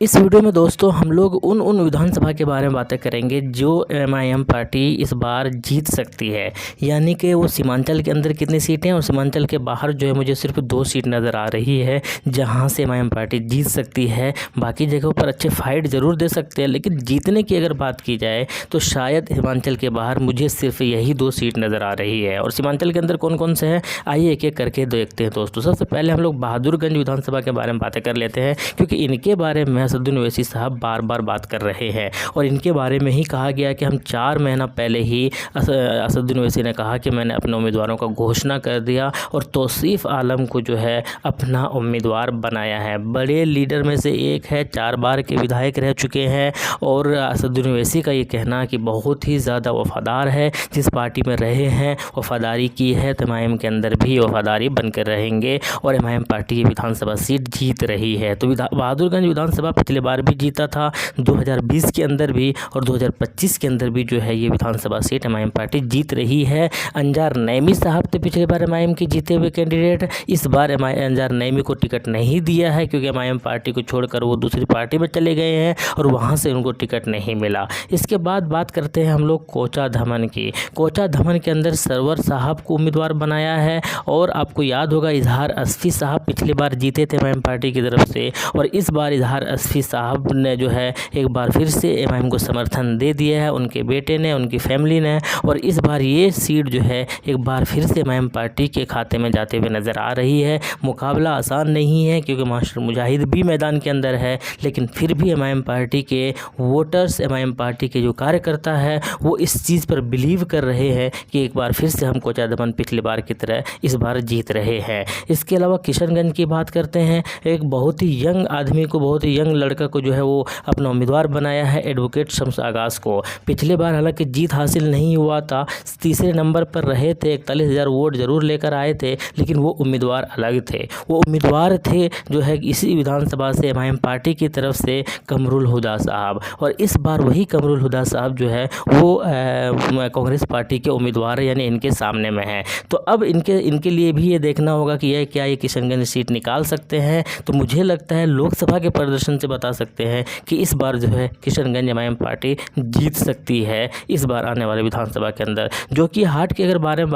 इस वीडियो में दोस्तों हम लोग उन विधानसभा के बारे में बातें करेंगे जो एमआईएम पार्टी इस बार जीत सकती है। यानी कि वो सीमांचल के अंदर कितनी सीटें हैं और सीमांचल के बाहर जो है मुझे सिर्फ 2 सीट नज़र आ रही है जहां से एमआईएम पार्टी जीत सकती है। बाकी जगहों पर अच्छे फाइट ज़रूर दे सकते हैं, लेकिन जीतने की अगर बात की जाए तो शायद सीमांचल के बाहर मुझे सिर्फ यही 2 सीट नज़र आ रही है। और सीमांचल के अंदर कौन कौन से हैं आइए एक एक करके देखते हैं दोस्तों। सबसे पहले हम लोग बहादुरगंज विधानसभा के बारे में बातें कर लेते हैं, क्योंकि इनके बारे में असदुद्दीन ओवैसी साहब बार बार बात कर रहे हैं और इनके बारे में ही कहा गया कि हम 4 महीना पहले ही असदुद्दीन ओवैसी ने कहा कि मैंने अपने उम्मीदवारों का घोषणा कर दिया और तौसीफ आलम को जो है अपना उम्मीदवार बनाया है। बड़े लीडर में से एक है, 4 बार के विधायक रह चुके हैं और असदुद्दीन ओवैसी का ये कहना कि बहुत ही ज़्यादा वफादार है, जिस पार्टी में रहे हैं वफादारी की है तो एमआईएम के अंदर भी वफादारी बनकर रहेंगे और एमआईएम पार्टी की विधानसभा सीट जीत रही है। तो बहादुरगंज विधानसभा पिछले बार भी जीता था, 2020 के अंदर भी और 2025 के अंदर भी जो है ये विधानसभा सीट एमआईएम पार्टी जीत रही है। अंजार नईमी साहब थे पिछले बार एमआईएम के जीते हुए कैंडिडेट, इस बार अंजार नईमी को टिकट नहीं दिया है क्योंकि एमआईएम पार्टी को छोड़कर वो दूसरी पार्टी में चले गए हैं और वहाँ से उनको टिकट नहीं मिला। इसके बाद बात करते हैं हम लोग कोचा धमन की। कोचा धमन के अंदर सरवर साहब को उम्मीदवार बनाया है और आपको याद होगा इजहार असफी साहब पिछली बार जीते थे एमआईएम पार्टी की तरफ से और इस बार इजहार असफी साहब ने जो है एक बार फिर से एमआईएम को समर्थन दे दिया है, उनके बेटे ने, उनकी फैमिली ने, और इस बार ये सीट जो है एक बार फिर से एमआईएम पार्टी के खाते में जाते हुए नज़र आ रही है। मुकाबला आसान नहीं है क्योंकि मास्टर मुजाहिद भी मैदान के अंदर है, लेकिन फिर भी एमआईएम पार्टी के वोटर्स, एमआईएम पार्टी के जो कार्यकर्ता है वो इस चीज़ पर बिलीव कर रहे हैं कि एक बार फिर से हम कोचा दमन पिछली बार की तरह इस बार जीत रहे हैं। इसके अलावा किशनगंज की बात करते हैं, एक बहुत ही यंग आदमी को, बहुत ही यंग लड़का को जो है वो अपना उम्मीदवार बनाया है, एडवोकेट शम्स आगाज़ को। पिछले बार हालांकि जीत हासिल नहीं हुआ था, तीसरे नंबर पर रहे थे, 41,000 वोट ज़रूर लेकर आए थे, लेकिन वो उम्मीदवार अलग थे। वो उम्मीदवार थे जो है इसी विधानसभा से एमआईएम पार्टी की तरफ से कमरुल हुदा साहब, और इस बार वही कमरुल हुदा साहब जो है वो कांग्रेस पार्टी के उम्मीदवार यानी इनके सामने में है। तो अब इनके लिए भी ये देखना होगा कि यह क्या ये किशनगंज सीट निकाल सकते हैं। तो मुझे लगता है लोकसभा के प्रदर्शन से बता सकते हैं कि इस बार जो है किशनगंज एमआईएम पार्टी जीत सकती है इस बार आने वाले विधानसभा के अंदर। जो कि हाट के अगर बारे में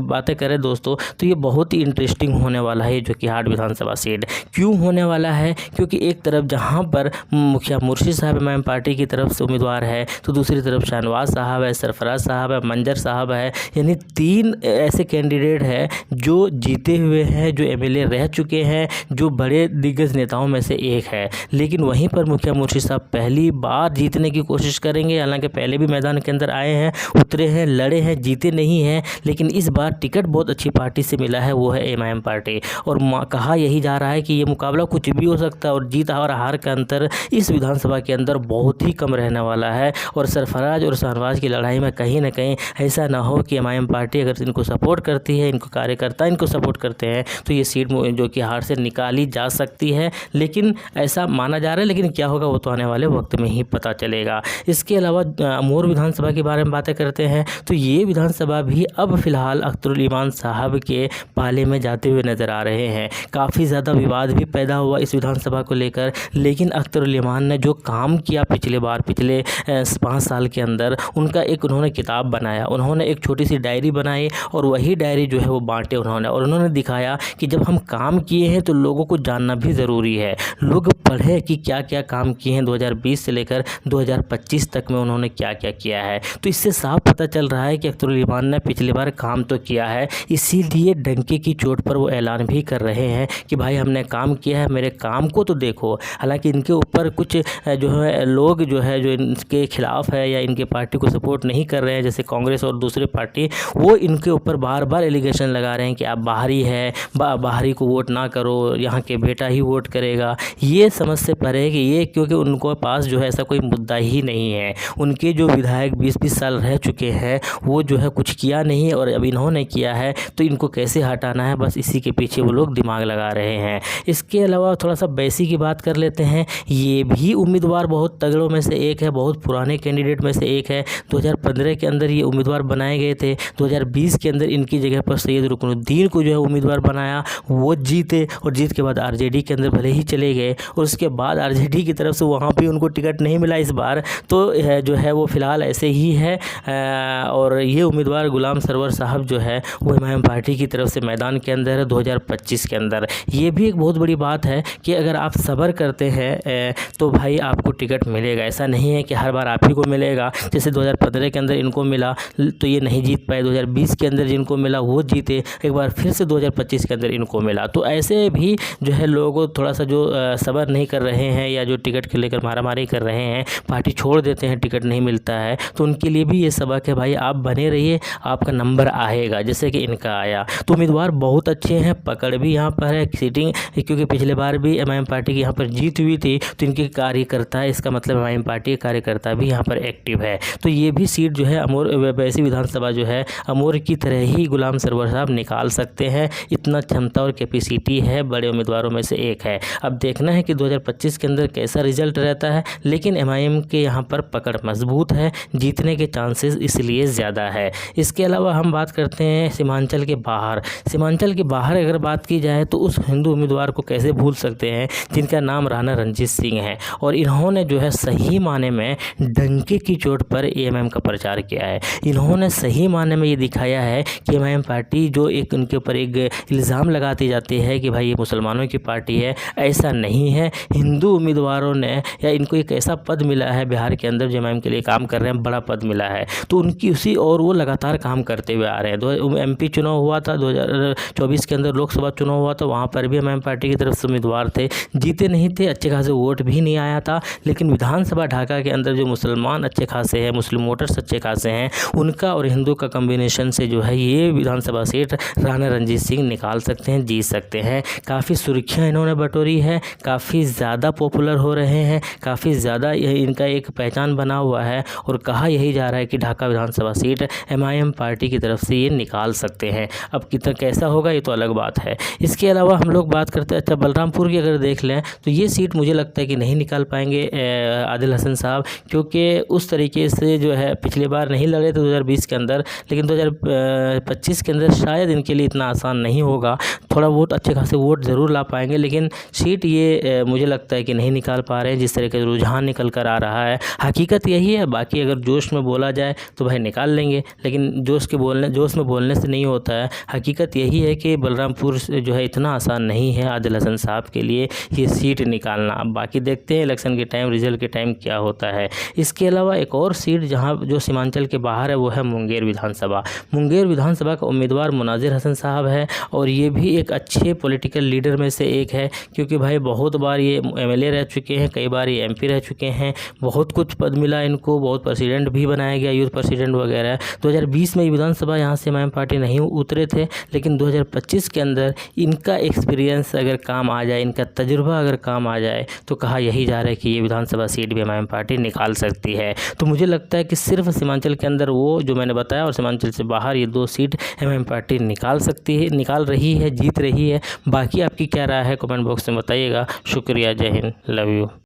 बातें करें दोस्तों तो ये बहुत ही इंटरेस्टिंग होने वाला है। जो कि हाट विधानसभा सीट क्यों होने वाला है, क्योंकि एक तरफ जहाँ पर मुखिया मुर्शीद साहब एमआईएम पार्टी की तरफ से उम्मीदवार है तो दूसरी तरफ शाहनवाज साहब है, सरफराज साहब है, मंजर साहब है, यानी 3 ऐसे कैंडिडेट हैं जो जीते हुए हैं, जो एमएलए रह चुके हैं, जो बड़े दिग्गज नेताओं में से एक है। लेकिन वहीं पर मुखिया मुर्शीद साहब पहली बार जीतने की कोशिश करेंगे। हालांकि पहले भी मैदान के अंदर आए हैं, उतरे हैं, लड़े हैं, जीते नहीं हैं, लेकिन इस बार टिकट बहुत अच्छी पार्टी से मिला है, वो है एमआईएम पार्टी। और कहा यही जा रहा है कि ये मुकाबला कुछ भी हो सकता है और जीत और हार का अंतर इस विधानसभा के अंदर बहुत ही कम रहने वाला है। और सरफराज और शाहनवाज की लड़ाई में कहीं ना कहीं ऐसा ना हो कि एमआईएम पार्टी अगर इनको सपोर्ट करती है, इनको कार्यकर्ता इनको सपोर्ट करते हैं तो ये सीट जो कि हार से निकाली जा सकती है, लेकिन ऐसा माना जा रहा है। लेकिन क्या होगा वो तो आने वाले वक्त में ही पता चलेगा। इसके अलावा अमूर विधानसभा के बारे में बातें करते हैं तो ये विधानसभा भी अब फिलहाल अख्तरुल ईमान साहब के पाले में जाते हुए नज़र आ रहे हैं। काफ़ी ज़्यादा विवाद भी पैदा हुआ इस विधानसभा को लेकर, लेकिन अख्तरुल ईमान ने जो काम किया पिछले 5 साल के अंदर, उनका एक उन्होंने किताब बनाया, उन्होंने एक छोटी सी डायरी बनाई और वही डायरी जो है वो बांटे उन्होंने, और उन्होंने दिखाया कि जब हम काम किए हैं तो लोगों को जानना भी ज़रूरी है, लोग पढ़े कि क्या क्या काम किए हैं 2020 से लेकर 2025 तक में उन्होंने क्या क्या किया है। तो इससे साफ पता चल रहा है कि अख्तरुल ईमान ने पिछली बार काम तो किया है, इसीलिए डंके की चोट पर वो ऐलान भी कर रहे हैं कि भाई हमने काम किया है, मेरे काम को तो देखो। हालांकि इनके ऊपर कुछ जो है लोग जो है जो इनके खिलाफ है या इनके पार्टी को सपोर्ट नहीं कर रहे हैं, जैसे कांग्रेस और दूसरे पार्टी, वो इनके ऊपर बार बार एलिगेशन लगा रहे हैं कि आप बाहरी है, बाहरी को वोट ना करो, यहाँ के बेटा ही वोट करेगा। ये समझ से परे है कि ये क्योंकि उनको पास जो है ऐसा कोई मुद्दा ही नहीं है। उनके जो विधायक 20-20 साल रह चुके हैं वो जो है कुछ किया नहीं और अब इन्होंने किया है तो इनको कैसे हटाना है, बस इसी के पीछे वो लोग दिमाग लगा रहे हैं। इसके अलावा थोड़ा सा बैसी की बात कर लेते हैं, ये भी उम्मीदवार बहुत तगड़ों में से एक है, बहुत पुराने कैंडिडेट में से एक है। 2015 के अंदर ये उम्मीदवार बनाए गए थे, 2020 के अंदर इनकी जगह पर सैयद रुकनुद्दीन को जो है उम्मीदवार बनाया, वो जीते और जीत के बाद आरजेडी के अंदर भले ही चले गए और उसके उसके बाद आरजेडी की तरफ से वहाँ भी उनको टिकट नहीं मिला इस बार। तो जो है वो फ़िलहाल ऐसे ही है। और ये उम्मीदवार गुलाम सरवर साहब जो है वो एमआईएम पार्टी की तरफ से मैदान के अंदर है 2025 के अंदर। ये भी एक बहुत बड़ी बात है कि अगर आप सब्र करते हैं तो भाई आपको टिकट मिलेगा। ऐसा नहीं है कि हर बार आप ही को मिलेगा। जैसे 2015 के अंदर इनको मिला तो ये नहीं जीत पाए, 2020 के अंदर जिनको मिला वो जीते, एक बार फिर से 2025 के अंदर इनको मिला। तो ऐसे भी जो है लोगों को थोड़ा सा जो सब्र नहीं कर रहे हैं या जो टिकट के लेकर मारामारी कर रहे हैं, पार्टी छोड़ देते हैं, टिकट नहीं मिलता है, तो उनके लिए भी ये सबक है भाई आप बने रहिए, आपका नंबर आएगा जैसे कि इनका आया। तो उम्मीदवार बहुत अच्छे हैं, पकड़ भी यहाँ पर है, सीटिंग, क्योंकि पिछले बार भी एमआईएम पार्टी की यहाँ पर जीत हुई थी तो इनके कार्यकर्ता, इसका मतलब एमआईएम पार्टी के कार्यकर्ता भी यहाँ पर एक्टिव है। तो ये भी सीट जो है अमोर वैसी विधानसभा जो है अमोर की तरह ही गुलाम सरवर साहब निकाल सकते हैं। इतना क्षमता और कैपेसिटी है, बड़े उम्मीदवारों में से एक है। अब देखना है कि 2025 के अंदर कैसा रिजल्ट रहता है, लेकिन एमआईएम के यहाँ पर पकड़ मजबूत है, जीतने के चांसेस इसलिए ज़्यादा है। इसके अलावा हम बात करते हैं सीमांचल के बाहर। सीमांचल के बाहर अगर बात की जाए तो उस हिंदू उम्मीदवार को कैसे भूल सकते हैं जिनका नाम राणा रणजीत सिंह है। और इन्होंने जो है सही माने में डंके की चोट पर एमआईएम का प्रचार किया है। इन्होंने सही माने में ये दिखाया है कि एमआईएम पार्टी जो एक उनके ऊपर एक इल्ज़ाम लगाती जाती है कि भाई ये मुसलमानों की पार्टी है, ऐसा नहीं है। हिंदू उम्मीदवारों ने या इनको एक ऐसा पद मिला है बिहार के अंदर जो एमआईएम के लिए काम कर रहे हैं, बड़ा पद मिला है, तो उनकी उसी और वो लगातार काम करते हुए आ रहे हैं। एमपी चुनाव हुआ था 2024 के अंदर, लोकसभा चुनाव हुआ था, वहाँ पर भी एमआईएम पार्टी की तरफ से उम्मीदवार थे, जीते नहीं थे, अच्छे खासे वोट भी नहीं आया था। लेकिन विधानसभा ढाका के अंदर जो मुसलमान अच्छे खासे हैं, मुस्लिम वोटर्स अच्छे खासे हैं, उनका और हिंदू का कम्बिनेशन से जो है ये विधानसभा सीट राणा रणजीत सिंह निकाल सकते हैं, जीत सकते हैं। काफ़ी सुर्खियाँ इन्होंने बटोरी है, काफ़ी ज़्यादा पॉपुलर हो रहे हैं, काफ़ी ज़्यादा इनका एक पहचान बना हुआ है और कहा यही जा रहा है कि ढाका विधानसभा सीट एमआईएम पार्टी की तरफ से ये निकाल सकते हैं। अब कितना कैसा होगा ये तो अलग बात है। इसके अलावा हम लोग बात करते हैं, अच्छा बलरामपुर की अगर देख लें तो ये सीट मुझे लगता है कि नहीं निकाल पाएंगे आदिल हसन साहब, क्योंकि उस तरीके से जो है पिछली बार नहीं लड़े थे 2020 के अंदर, लेकिन 2025 के अंदर शायद इनके लिए इतना आसान नहीं होगा। थोड़ा वोट, अच्छे खासे वोट ज़रूर ला पाएंगे, लेकिन सीट ये मुझे लगता है कि नहीं निकाल पा रहे हैं जिस तरह का रुझान निकल कर आ रहा है। हकीकत यही है, बाकी अगर जोश में बोला जाए तो भाई निकाल लेंगे, लेकिन जोश में बोलने से नहीं होता है। हकीकत यही है कि बलरामपुर जो है इतना आसान नहीं है आदिल हसन साहब के लिए ये सीट निकालना। अब बाकी देखते हैं इलेक्शन के टाइम, रिजल्ट के टाइम क्या होता है। इसके अलावा एक और सीट जहां जो सीमांचल के बाहर है वो है मुंगेर विधानसभा। मुंगेर विधानसभा का उम्मीदवार मुनाजिर हसन साहब है और ये भी एक अच्छे पॉलिटिकल लीडर में से एक है, क्योंकि भाई बहुत बार ये एमएलए रह चुके हैं, कई बार ये एमपी रह चुके हैं, बहुत कुछ पद मिला इनको, बहुत प्रेसिडेंट भी बनाया गया, यूथ प्रेसिडेंट वगैरह। 2020 में विधानसभा यहाँ से एमआईएम पार्टी नहीं उतरे थे, लेकिन 2025 के अंदर इनका एक्सपीरियंस अगर काम आ जाए, इनका तजुर्बा अगर काम आ जाए, तो कहा यही जा रहा है कि ये विधानसभा सीट भी एमआईएम पार्टी निकाल सकती है। तो मुझे लगता है कि सिर्फ सीमांचल के अंदर वो जो मैंने बताया और सीमांचल से बाहर ये 2 सीट एमआईएम पार्टी निकाल सकती है, निकाल रही है, जीत रही है। बाकी आपकी क्या राय है कमेंट बॉक्स में बताइएगा। शुक्रिया, जय हिंद, लव यू।